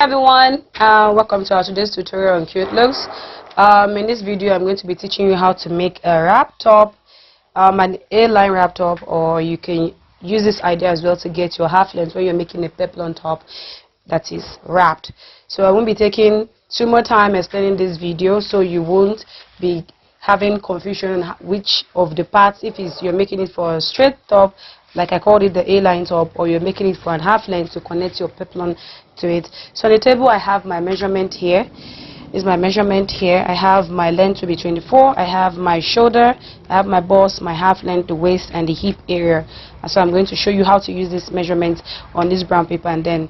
Everyone, welcome to our today's tutorial on cute looks. In this video I'm going to be teaching you how to make a wrap top, an A-line wrap top, or you can use this idea as well to get your half length when you're making a peplum top that is wrapped. So I won't be taking too much time explaining this video, so you won't be having confusion on which of the parts, if you're making it for a straight top like I called it the A-line top, or you're making it for a half length to connect your peplum to it. So on the table I have my measurement here. Is my measurement here. I have my length to be 24. I have my shoulder, I have my bust, my half length, the waist, and the hip area. And so I'm going to show you how to use this measurement on this brown paper, and then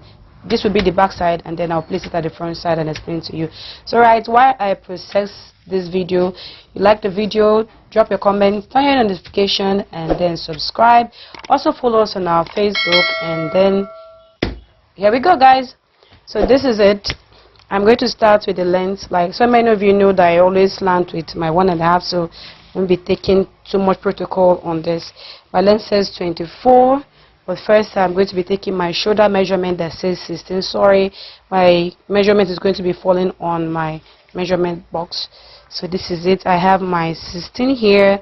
this will be the back side, and then I'll place it at the front side and explain to you. So right, while I process this video, you like the video, drop your comments, turn on your notification, and then subscribe. Also follow us on our Facebook, and then here we go, guys. So this is it. I'm going to start with the length. Like so many of you know that I always slant with my 1.5, so I won't be taking too much protocol on this. My length says 24. But first I'm going to be taking my shoulder measurement that says 16. Sorry, my measurement is going to be falling on my measurement box. So this is it. I have my 16 here.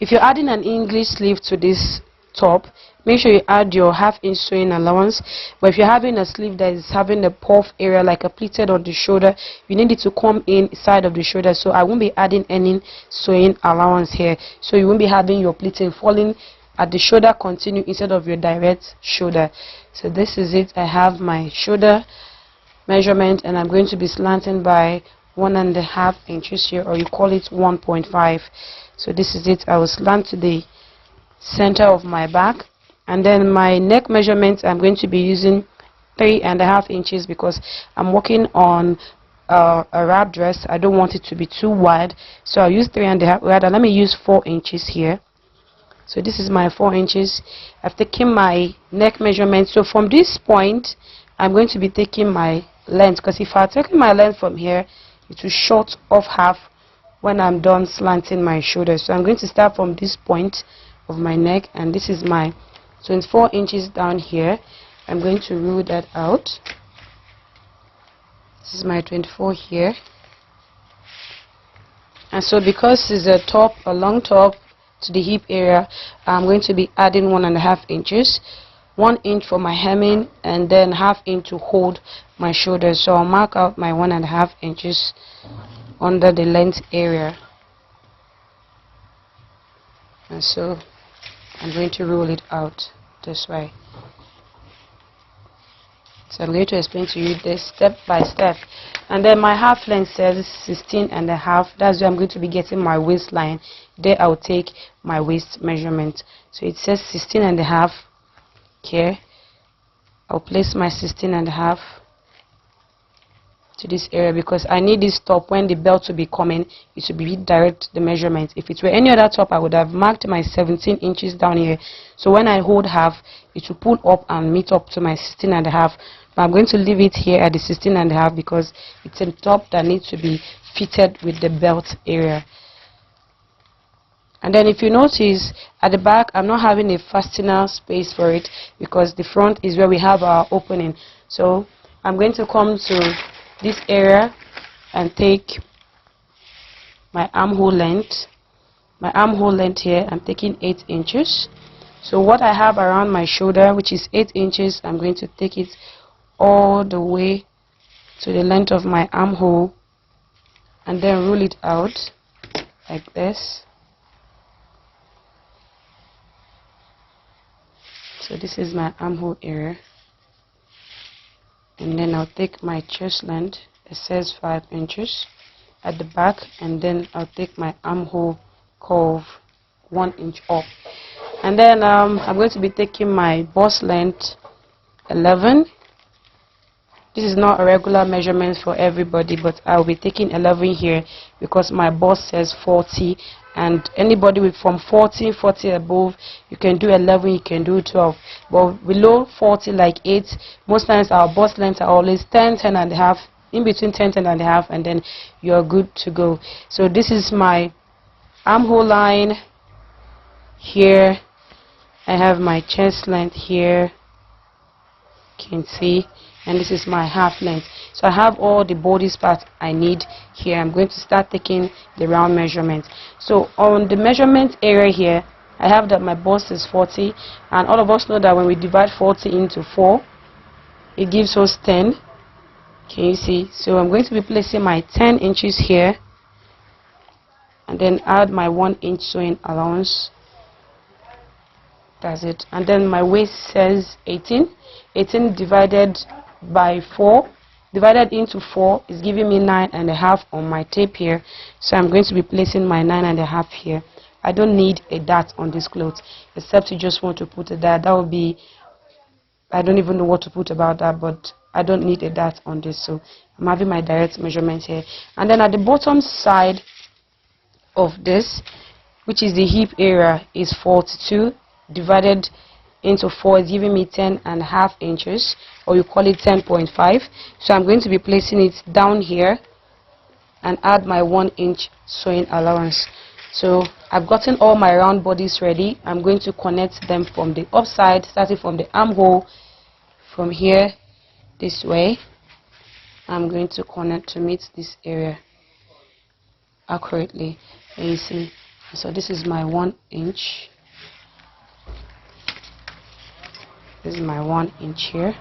If you're adding an English sleeve to this top, make sure you add your half-inch sewing allowance. But if you're having a sleeve that is having a puff area like a pleated on the shoulder, you need it to come inside of the shoulder. So I won't be adding any sewing allowance here. So you won't be having your pleating falling at the shoulder continue instead of your direct shoulder. So this is it. I have my shoulder measurement, and I'm going to be slanting by 1.5 inches here, or you call it 1.5. So this is it. I will slant to the center of my back, and then my neck measurement I'm going to be using 3.5 inches because I'm working on a wrap dress. I don't want it to be too wide, so I'll use 3.5. Rather, let me use 4 inches here. So this is my 4 inches. I've taken my neck measurement. So from this point, I'm going to be taking my length, because if I'm taking my length from here, it will short off half when I'm done slanting my shoulder. So I'm going to start from this point of my neck, and this is my 24 inches down here. I'm going to rule that out. This is my 24 here. And so because it's a long top, to the hip area, I'm going to be adding 1.5 inches, 1 inch for my hemming, and then ½ inch to hold my shoulder. So I'll mark out my 1.5 inches under the length area, and so I'm going to roll it out this way. So I'm going to explain to you this step by step. And then my half length says 16.5. That's where I'm going to be getting my waistline. There I'll take my waist measurement. So it says 16.5 here. I'll place my 16.5 to this area because I need this top. When the belt will be coming, it should be direct the measurement. If it were any other top, I would have marked my 17 inches down here. So when I hold half, it will pull up and meet up to my 16.5. But I'm going to leave it here at the 16.5 because it's a top that needs to be fitted with the belt area. And then if you notice at the back, I'm not having a fastener space for it because the front is where we have our opening. So I'm going to come to this area and take my armhole length. My armhole length here, I'm taking 8 inches. So what I have around my shoulder, which is 8 inches, I'm going to take it all the way to the length of my armhole and then roll it out like this. So this is my armhole area, and then I'll take my chest length. It says 5 inches at the back, and then I'll take my armhole curve 1 inch up, and then I'm going to be taking my bust length 11. This is not a regular measurement for everybody, but I'll be taking 11 here because my bust says 40, and anybody with from 40 above, you can do 11, you can do 12, but below 40 like 8, most times our bust lengths are always 10.5, in between 10.5, and then you're good to go. So this is my armhole line here. I have my chest length here, you can see, and this is my half length. So I have all the body parts I need here. I'm going to start taking the round measurement. So on the measurement area here, I have that my bust is 40, and all of us know that when we divide 40 into 4, it gives us 10. Can you see? So I'm going to be placing my 10 inches here, and then add my 1 inch sewing allowance. That's it. And then my waist says 18. 18 divided by 4, divided into 4 is giving me 9.5 on my tape here. So I'm going to be placing my 9.5 here. I don't need a dart on this cloth, except you just want to put a dart. That would be, I don't even know what to put about that, but I don't need a dart on this. So I'm having my direct measurement here. And then at the bottom side of this, which is the hip area, is 42 divided into 4 is giving me 10.5 inches, or you call it 10.5. So I'm going to be placing it down here and add my 1 inch sewing allowance. So I've gotten all my round bodies ready. I'm going to connect them from the upside, starting from the armhole, from here this way. I'm going to connect to meet this area accurately. And you see, so this is my 1 inch. This is my 1 inch here.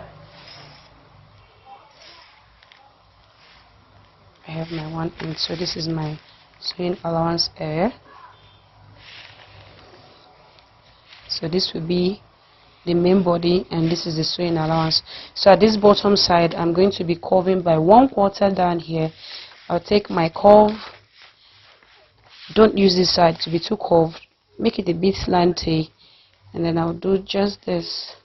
I have my 1 inch, so this is my sewing allowance area. So this will be the main body, and this is the sewing allowance. So at this bottom side, I'm going to be curving by 1/4 down here. I'll take my curve. Don't use this side to be too curved. Make it a bit slanty, and then I'll do just this.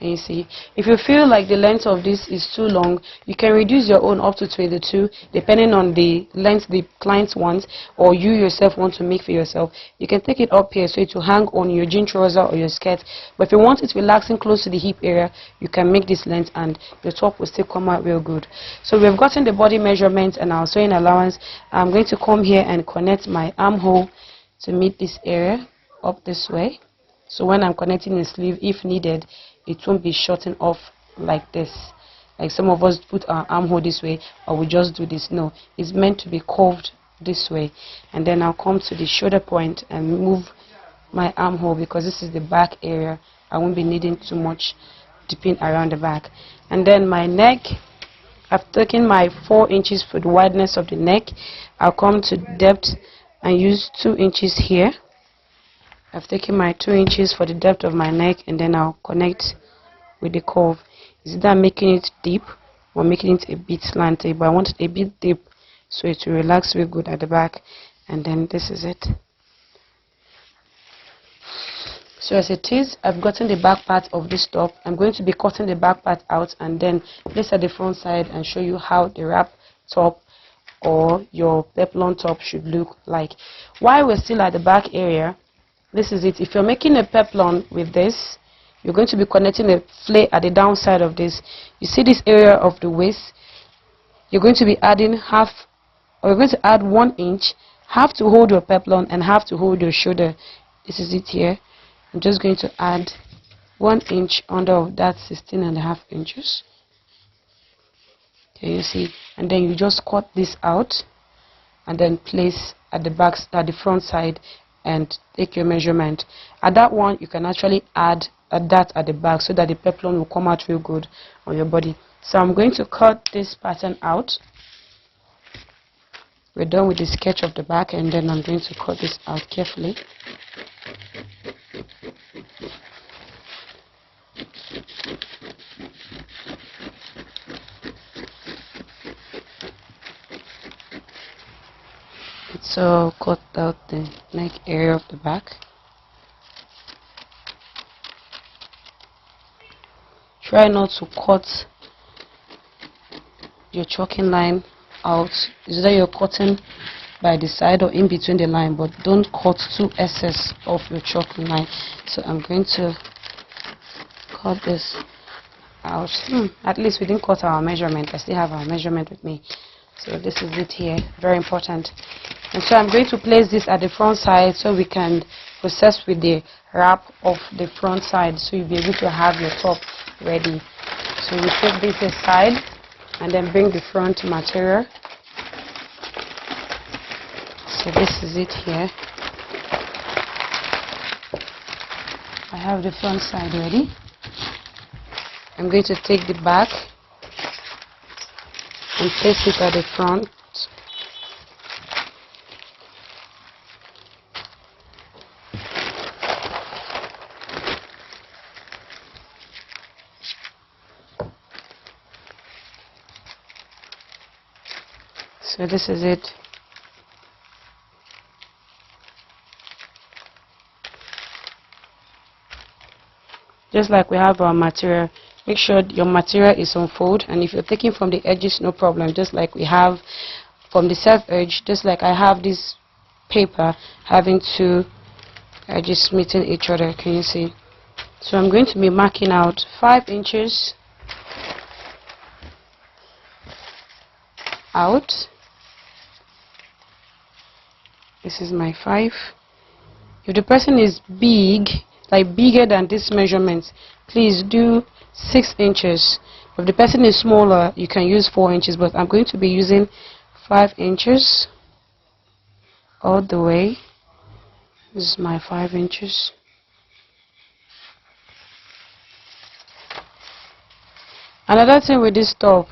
And you see, if you feel like the length of this is too long, you can reduce your own up to 22, depending on the length the client wants, or you yourself want to make for yourself. You can take it up here so it will hang on your jean trouser or your skirt. But if you want it relaxing close to the hip area, you can make this length and your top will still come out real good. So we've gotten the body measurement and our sewing allowance. I'm going to come here and connect my armhole to meet this area up this way. So when I'm connecting the sleeve, if needed, it won't be shorting off like this. Like some of us put our armhole this way, or we just do this. No, it's meant to be curved this way. And then I'll come to the shoulder point and move my armhole, because this is the back area. I won't be needing too much dipping around the back. And then my neck, I've taken my 4 inches for the wideness of the neck. I'll come to depth and use 2 inches here. I've taken my 2 inches for the depth of my neck, and then I'll connect with the curve. Is that making it deep or making it a bit slanted? But I want it a bit deep so it will relax real good at the back. And then this is it. So as it is, I've gotten the back part of this top. I'm going to be cutting the back part out and then place at the front side and show you how the wrap top or your peplum top should look like. While we're still at the back area, this is it. If you're making a peplum with this, you're going to be connecting a flare at the downside of this. You see this area of the waist? You're going to be adding half, or you're going to add 1 inch, half to hold your peplum and half to hold your shoulder. This is it here. I'm just going to add 1 inch under of that 16.5 inches. Can you see? And then you just cut this out and then place at the back, at the front side, and take your measurement. At that one, you can actually add a dart at the back so that the peplum will come out real good on your body. So I'm going to cut this pattern out. We're done with the sketch of the back, and then I'm going to cut this out carefully. So cut out the neck area of the back. Try not to cut your choking line out. Is that you're cutting by the side or in between the line, but don't cut too excess of your choking line. So I'm going to cut this out. At least we didn't cut our measurement. I still have our measurement with me. So this is it here, very important. And so I'm going to place this at the front side so we can process with the wrap of the front side, so you'll be able to have your top ready. So we take this aside and then bring the front material. So this is it here. I have the front side ready. I'm going to take the back and place it at the front. So this is it. Just like we have our material, make sure your material is on fold, and if you're taking from the edges, no problem. Just like we have from the self edge, just like I have this paper having two edges meeting each other. Can you see? So I'm going to be marking out 5 inches out. This is my 5. If the person is big, like bigger than this measurement, please do 6 inches. If the person is smaller, you can use 4 inches, but I'm going to be using 5 inches all the way. This is my 5 inches. Another thing with this top,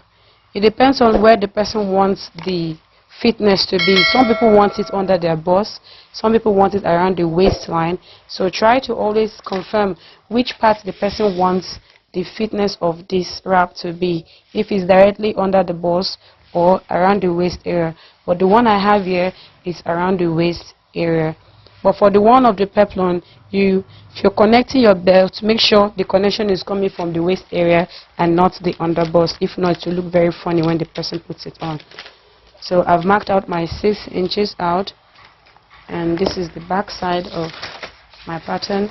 it depends on where the person wants the fitness to be. Some people want it under their bust, some people want it around the waistline. So try to always confirm which part the person wants the fitness of this wrap to be, if it's directly under the bust or around the waist area. But the one I have here is around the waist area. But for the one of the peplum, if you're connecting your belt, make sure the connection is coming from the waist area and not the under bust. If not, it will look very funny when the person puts it on. So I've marked out my 6 inches out, and this is the back side of my pattern.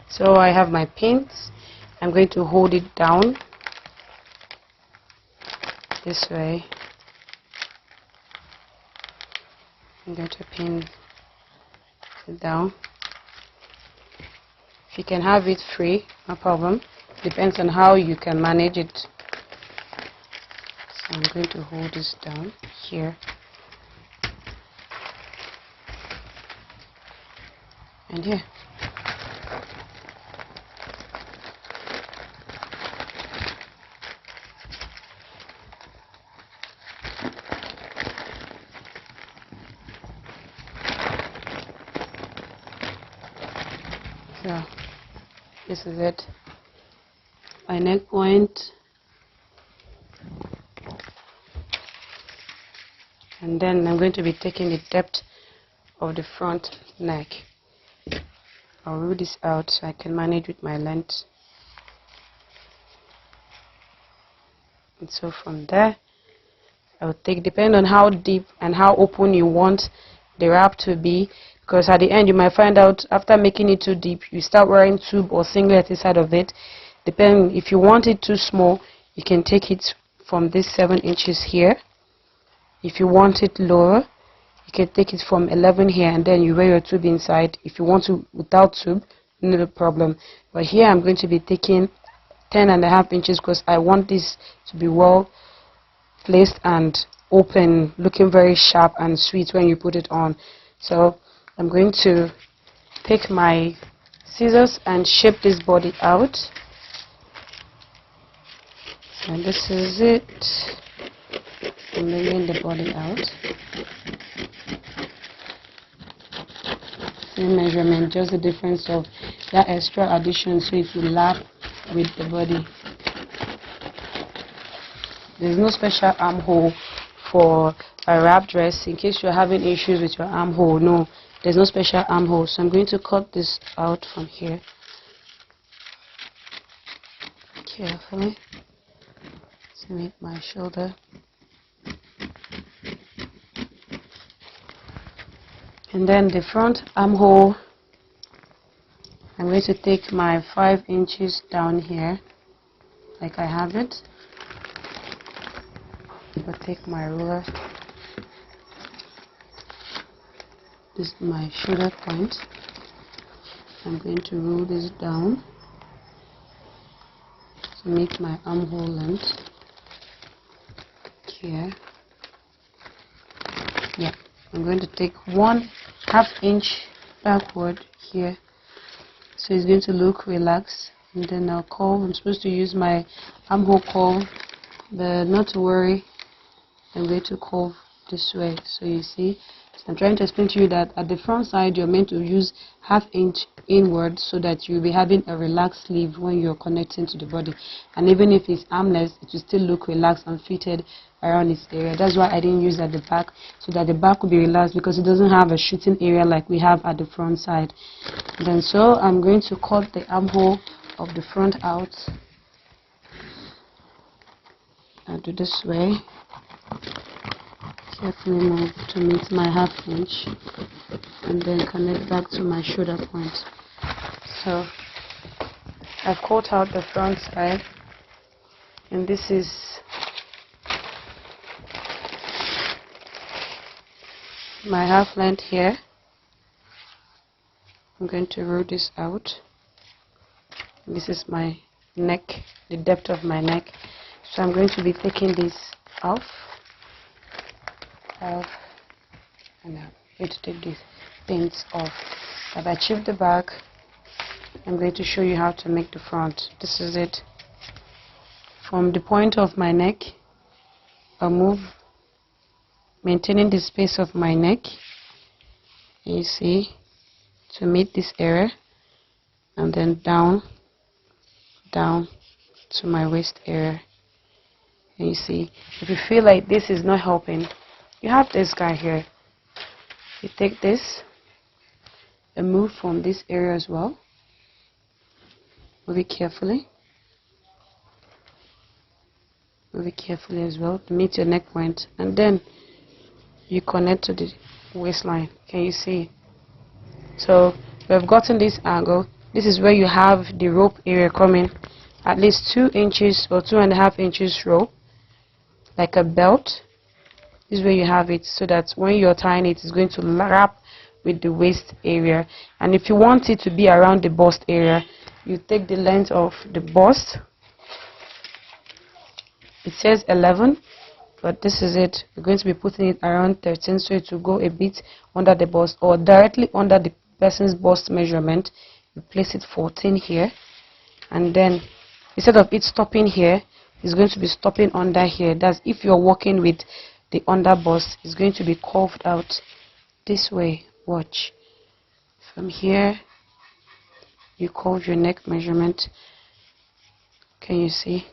So I have my pins. I'm going to hold it down this way. I'm going to pin it down. If you can have it free, no problem. Depends on how you can manage it. So I'm going to hold this down here. And here. So this is it. My neck point. And then I'm going to be taking the depth of the front neck. I'll rule this out so I can manage with my length. And so from there, I will take, depending on how deep and how open you want the wrap to be, because at the end you might find out after making it too deep, you start wearing tube or singlet inside of it. Depending, if you want it too small, you can take it from this 7 inches here. If you want it lower, you can take it from 11 here and then you wear your tube inside. If you want to without tube, no problem. But here I'm going to be taking 10.5 inches because I want this to be well placed and open, looking very sharp and sweet when you put it on. So I'm going to take my scissors and shape this body out. And this is it. I'm laying the body out. Same measurement, just the difference of that extra addition so it will lap with the body. There's no special armhole for a wrap dress in case you're having issues with your armhole. No, there's no special armhole. So I'm going to cut this out from here carefully to meet my shoulder. And then the front armhole, I'm going to take my 5 inches down here, like I have it. I'll take my ruler. This is my shoulder point. I'm going to roll this down to make my armhole length here. Yeah, I'm going to take 1/2 inch backward here, so it's going to look relaxed. And then I'll curve. I'm supposed to use my armhole curve, but not to worry, I'm going to curve this way. So you see, so I'm trying to explain to you that at the front side you're meant to use 1/2 inch inward, so that you'll be having a relaxed sleeve when you're connecting to the body, and even if it's armless, it will still look relaxed and fitted around this area. That's why I didn't use at the back, so that the back will be relaxed, because it doesn't have a shooting area like we have at the front side. And then so I'm going to cut the armhole of the front out. I'll do this way, carefully move to meet my 1/2 inch, and then connect back to my shoulder point. So I've cut out the front side, and this is my 1/2 length here. I'm going to roll this out. This is my neck, the depth of my neck. So I'm going to be taking this off, and I'm going to take these pins off. I've achieved the back. I'm going to show you how to make the front. This is it. From the point of my neck, I'll move, maintaining the space of my neck, you see, to meet this area, and then down to my waist area. And you see, if you feel like this is not helping, you have this guy here. You take this and move from this area as well. Move it carefully. Move it carefully as well to meet your neck point, and then you connect to the waistline. Can you see? So we have gotten this angle. This is where you have the rope area coming, at least 2 inches or 2.5 inches rope, like a belt. This is where you have it, so that when you're tying it, it's going to wrap with the waist area. And if you want it to be around the bust area, you take the length of the bust. It says 11, but this is it. We're going to be putting it around 13, so it will go a bit under the bust, or directly under the person's bust measurement. You place it 14 here, and then instead of it stopping here, it's going to be stopping under here. That's if you're working with the under bust. It's going to be curved out this way. Watch. From here, you curve your neck measurement. Can you see?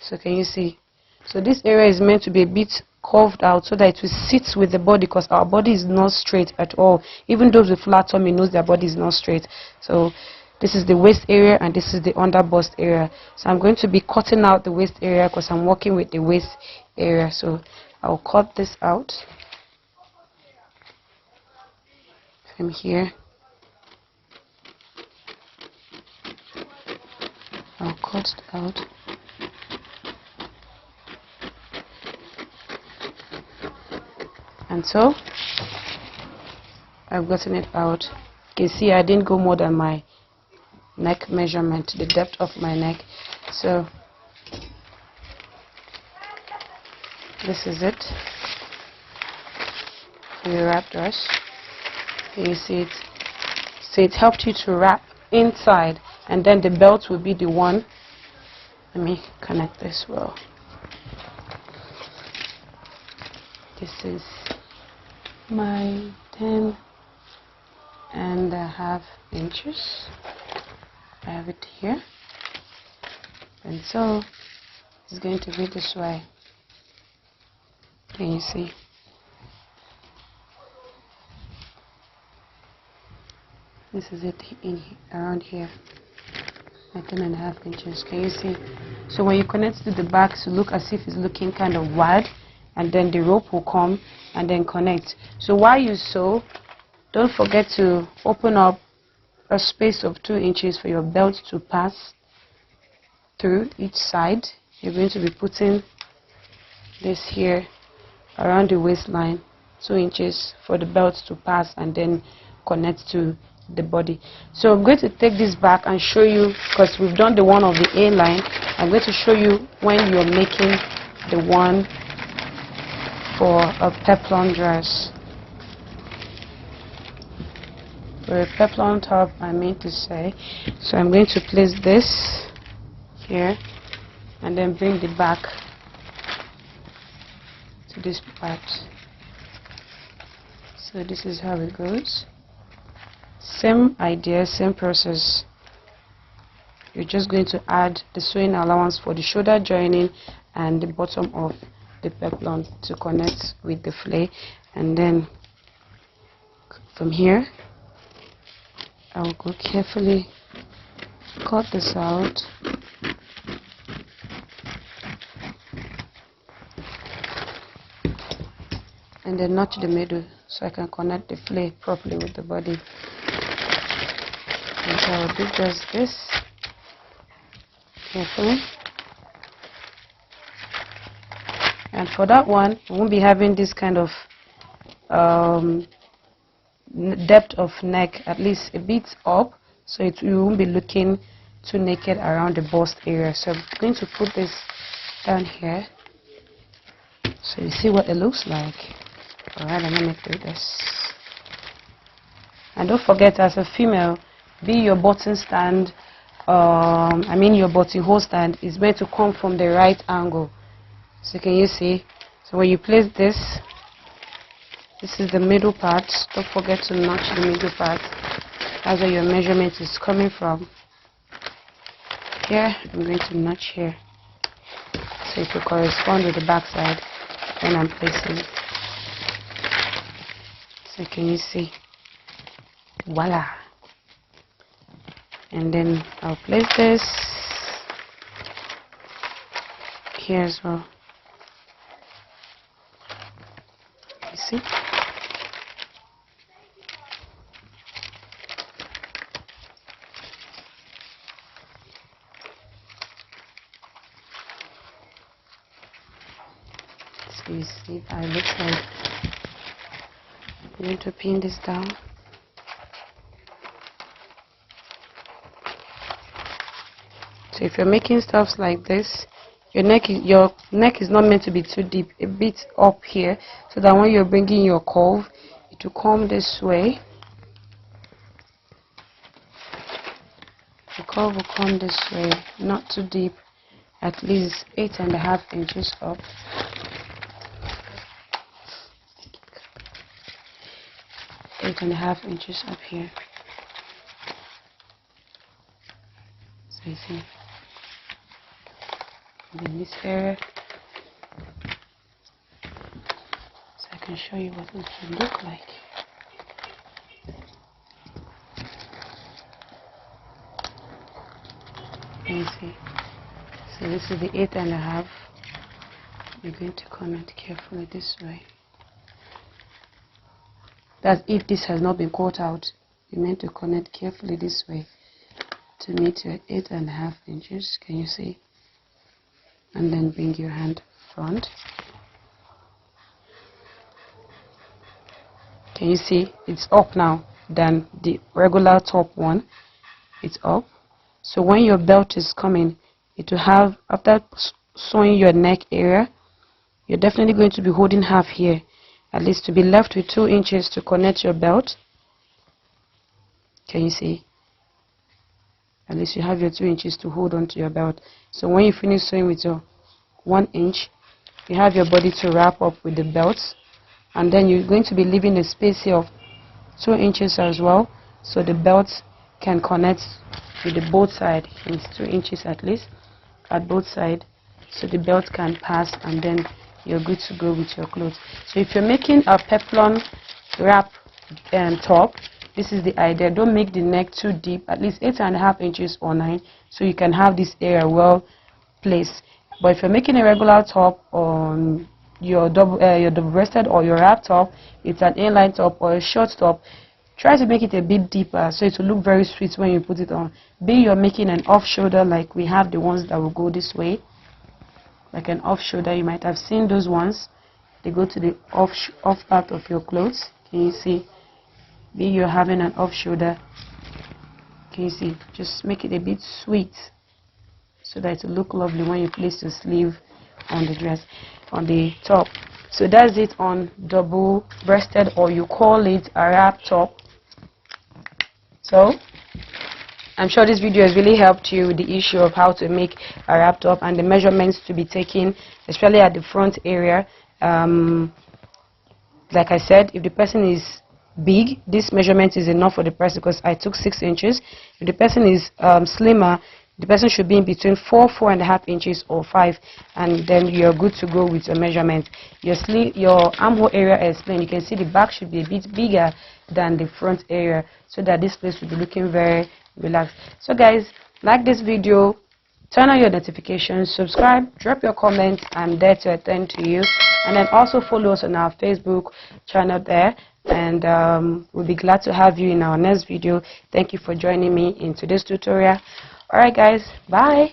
So can you see? So this area is meant to be a bit curved out, so that it will sit with the body, because our body is not straight at all. Even those with flat tummy knows their body is not straight. So this is the waist area, and this is the under bust area. So I'm going to be cutting out the waist area, because I'm working with the waist area. So I'll cut this out from here. I'll cut it out. And so I've gotten it out. You can see I didn't go more than my neck measurement, the depth of my neck. So this is it for your wrap dress. You see it. So it helped you to wrap inside, and then the belt will be the one. Let me connect this well. This is my 10.5 inches. I have it here, and so it's going to be this way. Can you see? This is it around here, my 10.5 inches. Can you see? So when you connect to the back, it will look as if it's looking kind of wide, and then the rope will come and then connect. So while you sew, don't forget to open up a space of 2 inches for your belt to pass through each side. You're going to be putting this here around the waistline, 2 inches for the belt to pass, and then connect to the body. So I'm going to take this back and show you, because we've done the one of the A line. I'm going to show you when you're making the one for a peplum dress. For a peplum top, I mean to say. So I'm going to place this here and then bring the back to this part. So this is how it goes. Same idea, same process. You're just going to add the sewing allowance for the shoulder joining and the bottom of the peplum to connect with the fillet, and then from here I will go carefully cut this out. And then notch the middle so I can connect the fillet properly with the body. And so I will do just this carefully. And for that one, we won't be having this kind of depth of neck, at least a bit up, so you won't be looking too naked around the bust area. So I'm going to put this down here so you see what it looks like. Alright, let me do this. And don't forget, as a female, be your button stand, your buttonhole stand is meant to come from the right angle. So can you see? So when you place this, this is the middle part. Don't forget to notch the middle part. That's where your measurement is coming from. Here, I'm going to notch here, so it will correspond with the back side when I'm placing it. So can you see? Voila! And then I'll place this here as well. You see? So you see how it looks like. I'm going to pin this down. So if you're making stuffs like this, your neck is not meant to be too deep, a bit up here, so that when you're bringing your curve, it will come this way. The curve will come this way, not too deep, at least 8.5 inches up. 8.5 inches up here. So you see, and in this area, so I can show you what it will look like. Can you see? So this is the 8.5. You're going to connect carefully this way. That's if this has not been cut out. You're meant to connect carefully this way to meet your 8.5 inches. Can you see? And then bring your hand front. Can you see? It's up now than the regular top one. It's up. So when your belt is coming, it will have, after sewing your neck area, you're definitely going to be holding half here, at least to be left with 2 inches to connect your belt. Can you see? At least you have your 2 inches to hold on to your belt. So when you finish sewing with your 1 inch, you have your body to wrap up with the belts, and then you're going to be leaving a space here of 2 inches as well, so the belts can connect with the both sides. It's 2 inches at least at both sides, so the belt can pass, and then you're good to go with your clothes. So if you're making a peplum wrap top, this is the idea. Don't make the neck too deep, at least 8.5 inches or 9, so you can have this area well placed. But if you're making a regular top on your double-breasted or your wrap top, it's an inline top or a short top, try to make it a bit deeper so it will look very sweet when you put it on. Be you're making an off shoulder, like we have the ones that will go this way, like an off shoulder. You might have seen those ones. They go to the off part of your clothes. Can you see? be you're having an off shoulder, can you see, just make it a bit sweet so that it will look lovely when you place your sleeve on the dress, on the top. So that's it on double breasted, or you call it a wrap top. So I'm sure this video has really helped you with the issue of how to make a wrap top and the measurements to be taken, especially at the front area. Like I said, if the person is big, this measurement is enough for the person, because I took 6 inches. If the person is slimmer, the person should be in between 4.5 inches or 5, and then you're good to go with your measurement. Your sleeve, your armhole area is plain. You can see the back should be a bit bigger than the front area, so that this place will be looking very relaxed. So guys, like this video, turn on your notifications, subscribe, drop your comments. I'm there to attend to you. And then also follow us on our Facebook channel there, and we'll be glad to have you in our next video. Thank you for joining me in today's tutorial. Alright guys, bye.